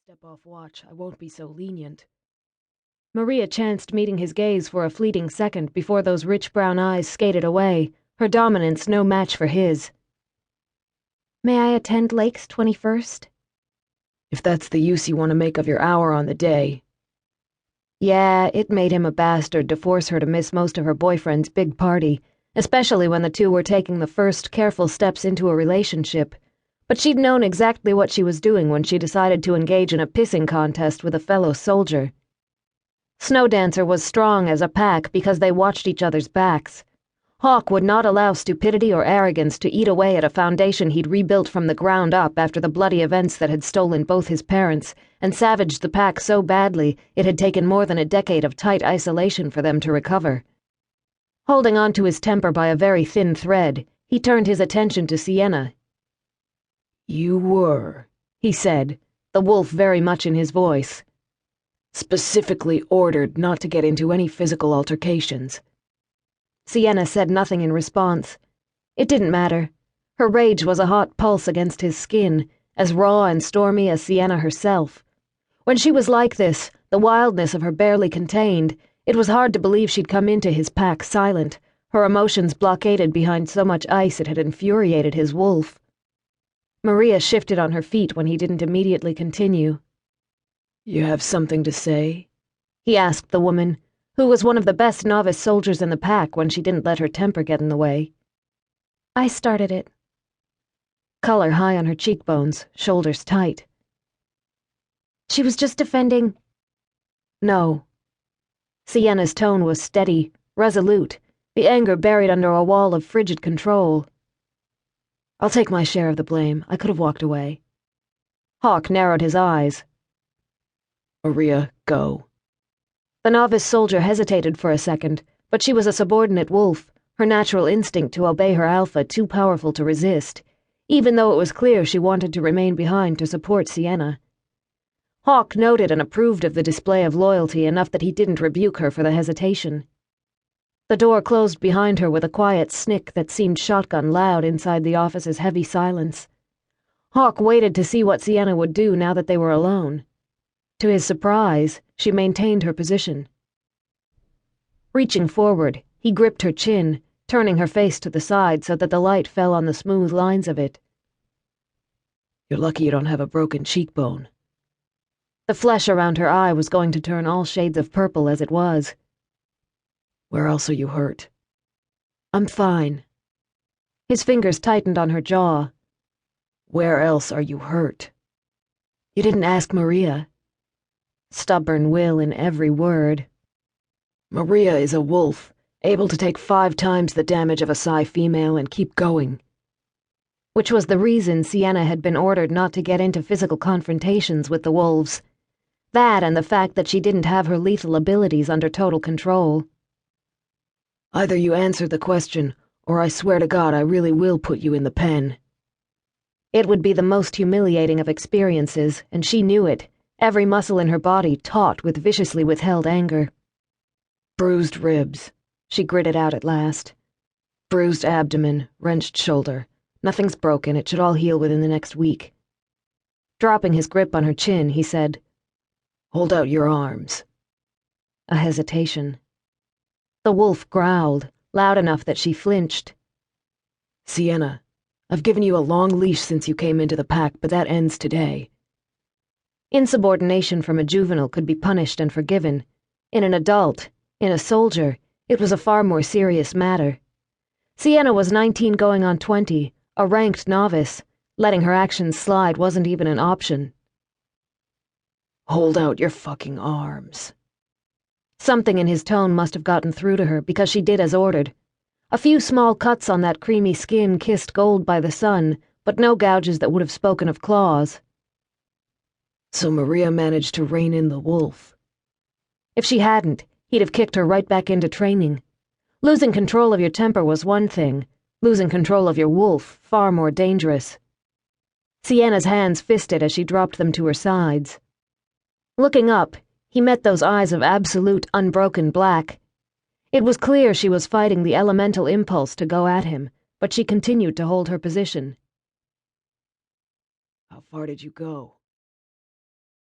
step off watch, I won't be so lenient. Maria chanced meeting his gaze for a fleeting second before those rich brown eyes skated away, her dominance no match for his. May I attend Lake's 21st? If that's the use you want to make of your hour on the day. Yeah, it made him a bastard to force her to miss most of her boyfriend's big party, especially when the two were taking the first careful steps into a relationship. But she'd known exactly what she was doing when she decided to engage in a pissing contest with a fellow soldier. SnowDancer was strong as a pack because they watched each other's backs. Hawke would not allow stupidity or arrogance to eat away at a foundation he'd rebuilt from the ground up after the bloody events that had stolen both his parents and savaged the pack so badly it had taken more than a decade of tight isolation for them to recover. Holding on to his temper by a very thin thread, he turned his attention to Sienna. You were, he said, the wolf very much in his voice. Specifically ordered not to get into any physical altercations. Sienna said nothing in response. It didn't matter. Her rage was a hot pulse against his skin, as raw and stormy as Sienna herself. When she was like this, the wildness of her barely contained, it was hard to believe she'd come into his pack silent, her emotions blockaded behind so much ice it had infuriated his wolf. Maria shifted on her feet when he didn't immediately continue. You have something to say? He asked the woman, who was one of the best novice soldiers in the pack when she didn't let her temper get in the way. I started it. Color high on her cheekbones, shoulders tight. She was just defending. No. Sienna's tone was steady, resolute, the anger buried under a wall of frigid control. I'll take my share of the blame. I could have walked away. Hawke narrowed his eyes. Maria, go. The novice soldier hesitated for a second, but she was a subordinate wolf, her natural instinct to obey her alpha too powerful to resist, even though it was clear she wanted to remain behind to support Sienna. Hawke noted and approved of the display of loyalty enough that he didn't rebuke her for the hesitation. The door closed behind her with a quiet snick that seemed shotgun loud inside the office's heavy silence. Hawke waited to see what Sienna would do now that they were alone. To his surprise, she maintained her position. Reaching forward, he gripped her chin, turning her face to the side so that the light fell on the smooth lines of it. You're lucky you don't have a broken cheekbone. The flesh around her eye was going to turn all shades of purple as it was. Where else are you hurt? I'm fine. His fingers tightened on her jaw. Where else are you hurt? You didn't ask Maria. Stubborn will in every word. Maria is a wolf, able to take 5 times the damage of a Psy female and keep going. Which was the reason Sienna had been ordered not to get into physical confrontations with the wolves. That and the fact that she didn't have her lethal abilities under total control. Either you answer the question, or I swear to God I really will put you in the pen. It would be the most humiliating of experiences, and she knew it, every muscle in her body taut with viciously withheld anger. Bruised ribs, she gritted out at last. Bruised abdomen, wrenched shoulder. Nothing's broken, it should all heal within the next week. Dropping his grip on her chin, he said, Hold out your arms. A hesitation. The wolf growled, loud enough that she flinched. Sienna, I've given you a long leash since you came into the pack, but that ends today. Insubordination from a juvenile could be punished and forgiven. In an adult, in a soldier, it was a far more serious matter. Sienna was 19 going on 20, a ranked novice. Letting her actions slide wasn't even an option. Hold out your fucking arms. Something in his tone must have gotten through to her because she did as ordered. A few small cuts on that creamy skin kissed gold by the sun, but no gouges that would have spoken of claws. So Maria managed to rein in the wolf. If she hadn't, he'd have kicked her right back into training. Losing control of your temper was one thing, losing control of your wolf far more dangerous. Sienna's hands fisted as she dropped them to her sides. Looking up, he met those eyes of absolute, unbroken black. It was clear she was fighting the elemental impulse to go at him, but she continued to hold her position. How far did you go?